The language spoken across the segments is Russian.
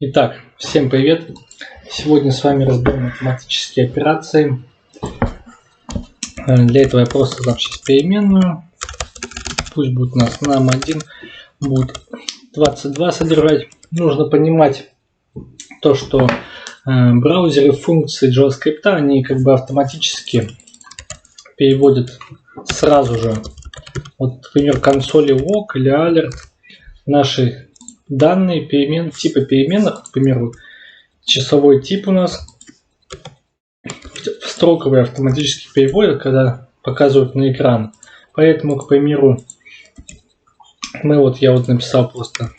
Итак, всем привет! Сегодня с вами разберем математические операции. Для этого я просто задам сейчас переменную. Пусть будет у нас nam1, будет 22 содержать. Нужно понимать то, что браузеры функции JavaScript, они как бы автоматически переводят сразу же, вот, например, консоли log или alert, наши данные типа переменных, к примеру, часовой тип у нас в строковый автоматически переводят, когда показывают на экран. Поэтому, к примеру, я написал просто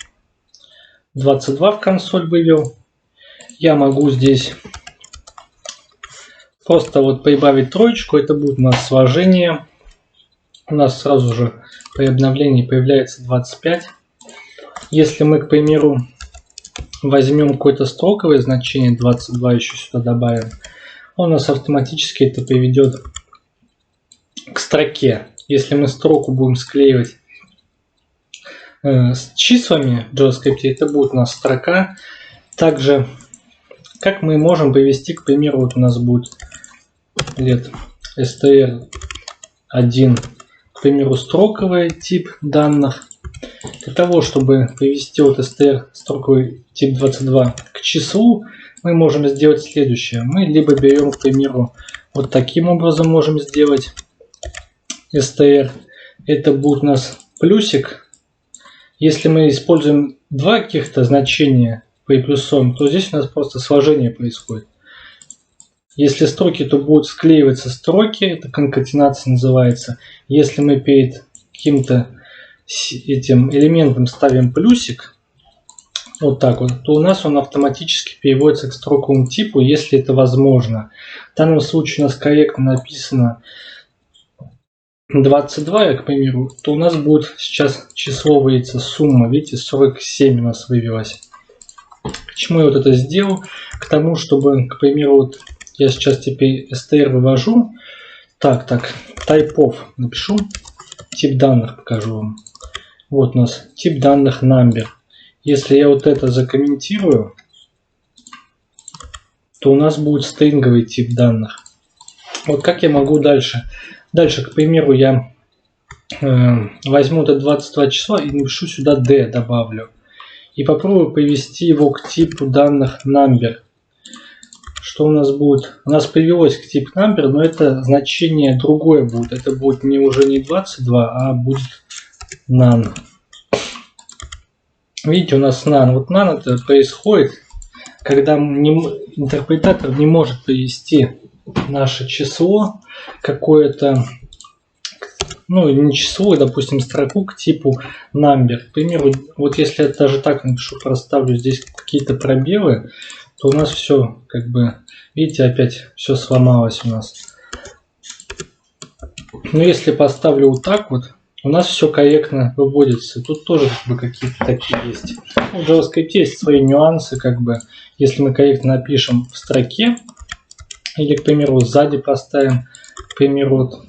22 в консоль вывел. Я могу здесь просто прибавить троечку, это будет у нас сложение. У нас сразу же при обновлении появляется 25. Если мы, к примеру, возьмем какое-то строковое значение, 22 еще сюда добавим, он у нас автоматически это приведет к строке. Если мы строку будем склеивать с числами в JavaScript, это будет у нас строка. Также, как мы можем привести, к примеру, у нас будет str1, к примеру, строковый тип данных. Для того, чтобы привести str строковый тип 22 к числу, мы можем сделать следующее. Мы либо берем, к примеру, вот таким образом можем сделать str. Это будет у нас плюсик. Если мы используем два каких-то значения приплюсуем, то здесь у нас просто сложение происходит. Если строки, то будут склеиваться строки, это конкатенация называется. Если мы перед каким-то этим элементом ставим плюсик, вот так вот, то у нас он автоматически переводится к строковому типу, если это возможно. В данном случае у нас корректно написано 22, к примеру, то у нас будет сейчас число выйти, сумма, видите, 47 у нас вывелась. Почему я это сделал? К тому, чтобы, к примеру, я сейчас теперь str вывожу. Так, type of напишу, тип данных покажу вам. Вот у нас тип данных number. Если я это закомментирую, то у нас будет стринговый тип данных. Вот как я могу дальше? Дальше, к примеру, я возьму это 22 числа и напишу сюда d, добавлю. И попробую привести его к типу данных number. Что у нас будет? У нас появилось к типу number, но это значение другое будет. Это будет уже не 22, а будет none. Видите, у нас none. Вот none это происходит, когда интерпретатор не может привести наше число какое-то, не число, допустим, строку к типу number. К примеру, вот если я даже так напишу, проставлю здесь какие-то пробелы, то у нас все, видите, опять все сломалось у нас. Но если поставлю вот так вот, у нас все корректно выводится. Тут тоже какие-то такие есть. В JavaScript есть свои нюансы, если мы корректно напишем в строке, или, к примеру, сзади поставим, к примеру,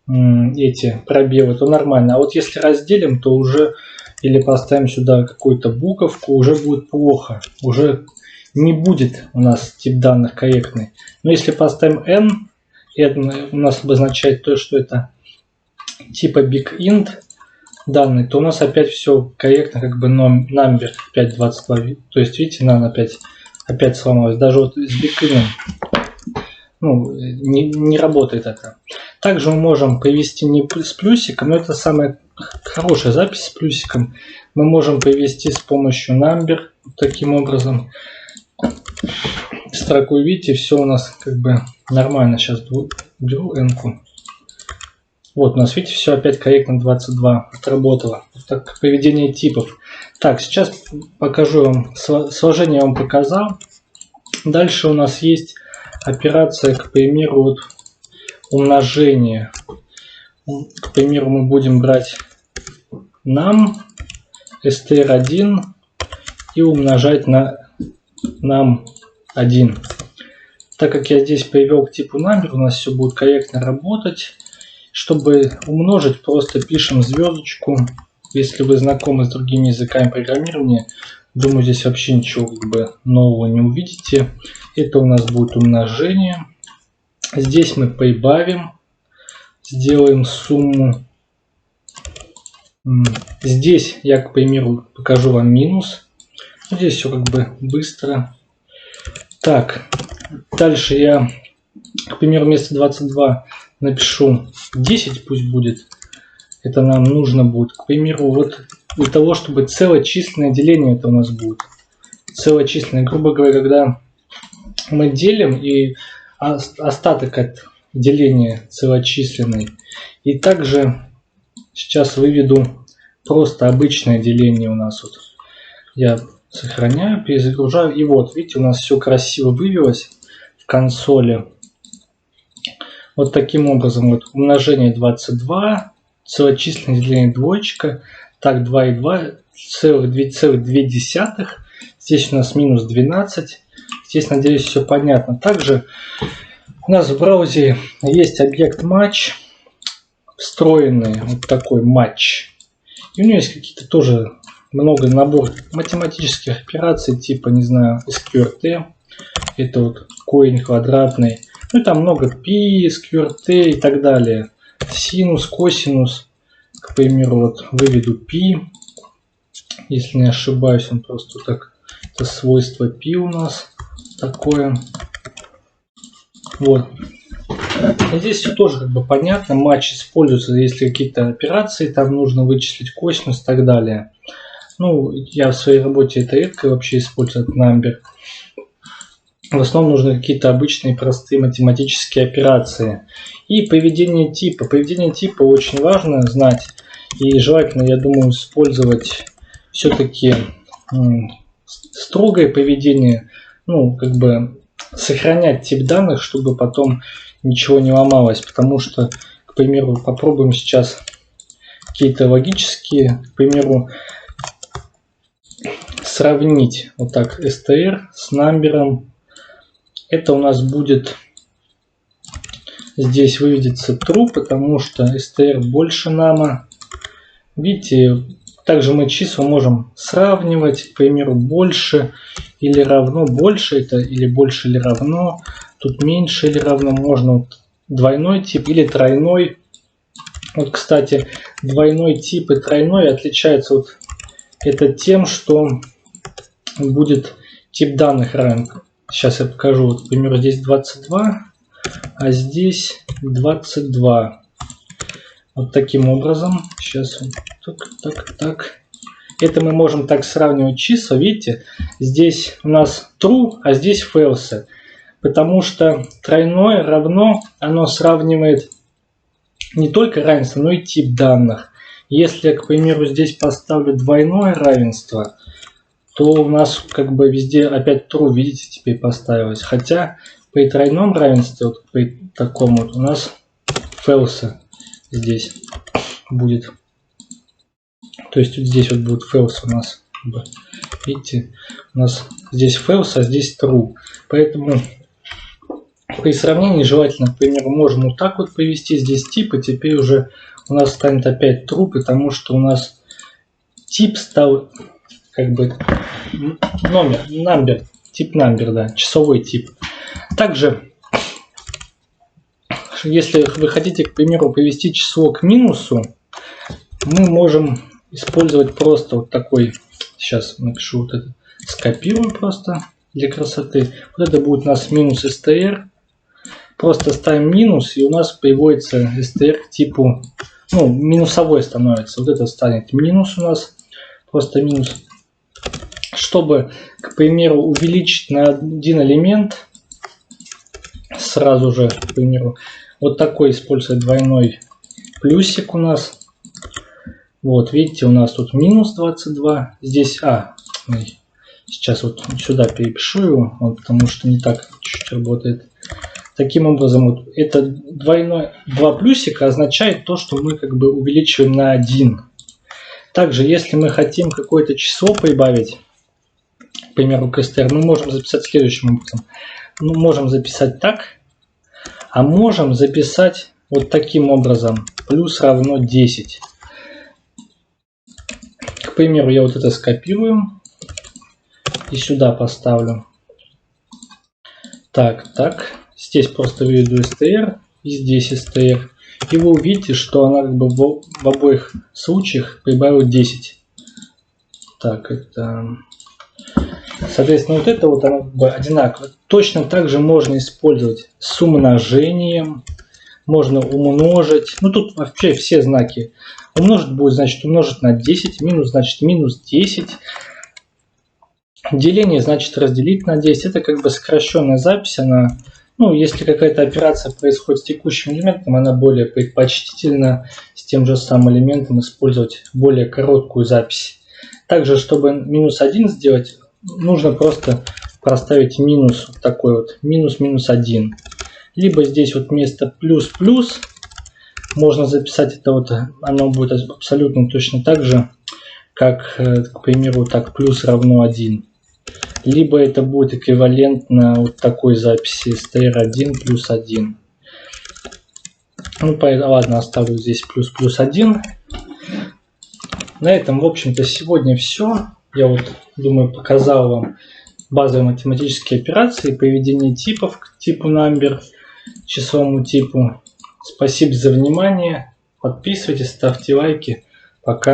эти пробелы, то нормально. А вот если разделим, то уже, или поставим сюда какую-то буковку, уже будет плохо. Уже не будет у нас тип данных корректный. Но если поставим n, это у нас обозначает то, что это типа big int данные, то у нас опять все корректно, number 5.22. То есть, видите, none опять сломалось. Даже вот с big int не работает это. Также мы можем привести не с плюсиком, но это самая хорошая запись с плюсиком. Мы можем привести с помощью number, таким образом. Строку, видите, все у нас нормально. Сейчас беру n-ку. Вот у нас, видите, все опять корректно 22 отработало. Вот так приведение типов. Так, сейчас покажу вам, сложение я вам показал. Дальше у нас есть операция, к примеру, умножение. К примеру, мы будем брать nam str1 и умножать на nam1. Так как я здесь привел к типу number, у нас все будет корректно работать. Чтобы умножить, просто пишем звездочку. Если вы знакомы с другими языками программирования, Думаю, здесь вообще ничего как бы нового не увидите. Это у нас будет умножение. Здесь мы прибавим, сделаем сумму. Здесь я, к примеру, покажу вам минус. Здесь все как бы быстро. Так, дальше я, к примеру, вместо 22 напишу 10, пусть будет. Это нам нужно будет, к примеру, вот для того, чтобы целочисленное деление это у нас будет. Целочисленное, грубо говоря, когда мы делим и остаток от деления целочисленный. И также сейчас выведу просто обычное деление у нас. Вот я сохраняю, перезагружаю. И вот, видите, у нас все красиво вывелось в консоли. Вот таким образом, вот умножение 22, целочисленное деление двоечка. Так, 2,2, целых 2,2. Здесь у нас минус 12. Здесь, надеюсь, все понятно. Также у нас в браузере есть объект матч, встроенный вот такой матч. И у него есть какие-то тоже много набор математических операций, типа, не знаю, SQRT. Это вот корень квадратный. Ну и там много π, SQRT и так далее. Синус, косинус. К примеру, вот выведу π. Если не ошибаюсь, он просто так. Это свойство π у нас такое. Вот. И здесь все тоже как бы понятно. Матч используется, если какие-то операции там нужно вычислить, косинус и так далее. Ну, я в своей работе это редко вообще использую, этот number. В основном нужны какие-то обычные простые математические операции. И поведение типа. Поведение типа очень важно знать. И желательно, я думаю, использовать все-таки строгое поведение. Ну, как бы сохранять тип данных, чтобы потом ничего не ломалось. Потому что, к примеру, попробуем сейчас какие-то логические, к примеру, сравнить вот так str с number. Это у нас будет, здесь выведется true, потому что str больше нама. Видите, также мы числа можем сравнивать, к примеру, больше или равно. Больше это или больше или равно. Тут меньше или равно. Можно вот двойной тип или тройной. Вот, кстати, двойной тип и тройной отличаются вот это тем, что будет тип данных равен. Сейчас я покажу. Вот, к примеру, здесь 22, а здесь 22. Вот таким образом. Сейчас так. Это мы можем так сравнивать числа. Видите, здесь у нас true, а здесь false. Потому что тройное равно, оно сравнивает не только равенство, но и тип данных. Если я, к примеру, здесь поставлю двойное равенство, то у нас как бы везде опять true, видите, теперь поставилось. Хотя при тройном равенстве, вот при таком вот, у нас false здесь будет. То есть вот здесь вот будет false у нас. Видите, у нас здесь false, а здесь true. Поэтому при сравнении желательно, к примеру, можем вот так вот привести здесь тип, и теперь уже у нас станет опять true, потому что у нас тип стал как бы number, тип number, да, часовой тип. Также, если вы хотите, к примеру, привести число к минусу, мы можем использовать просто вот такой, сейчас напишу вот это, скопирую просто для красоты. Вот это будет у нас минус str. Просто ставим минус, и у нас приводится str к типу, ну, минусовой становится. Вот это станет минус у нас, просто минус. Чтобы, к примеру, увеличить на один элемент, сразу же, к примеру, вот такой используется двойной плюсик у нас. Вот, видите, у нас тут минус 22. Здесь, сейчас вот сюда перепишу его, вот, потому что не так чуть-чуть работает. Таким образом, вот это два плюсика означает то, что мы как бы увеличиваем на 1. Также, если мы хотим какое-то число прибавить, к примеру, к str, мы можем записать следующим образом. Мы можем записать так, а можем записать вот таким образом. Плюс равно 10. К примеру, я вот это скопирую. И сюда поставлю. Так. Здесь просто введу str. И здесь str. И вы увидите, что она как бы в обоих случаях прибавит 10. Так, это... Соответственно, вот это вот оно как бы одинаково. Точно так же можно использовать с умножением. Можно умножить. Ну, тут вообще все знаки. Умножить будет, значит, умножить на 10. Минус, значит, минус 10. Деление, значит, разделить на 10. Это как бы сокращенная запись. Она, ну, если какая-то операция происходит с текущим элементом, она более предпочтительна с тем же самым элементом использовать более короткую запись. Также, чтобы минус 1 сделать, нужно просто проставить минус вот такой вот. Минус 1. Либо здесь вот вместо плюс можно записать это вот, оно будет абсолютно точно так же, как, к примеру, так, плюс равно 1. Либо это будет эквивалентно вот такой записи str1 плюс 1. Ну, ладно, оставлю здесь плюс 1. На этом, в общем-то, сегодня все. Я вот, думаю, показал вам базовые математические операции, приведение типов к типу number, числовому типу. Спасибо за внимание. Подписывайтесь, ставьте лайки. Пока.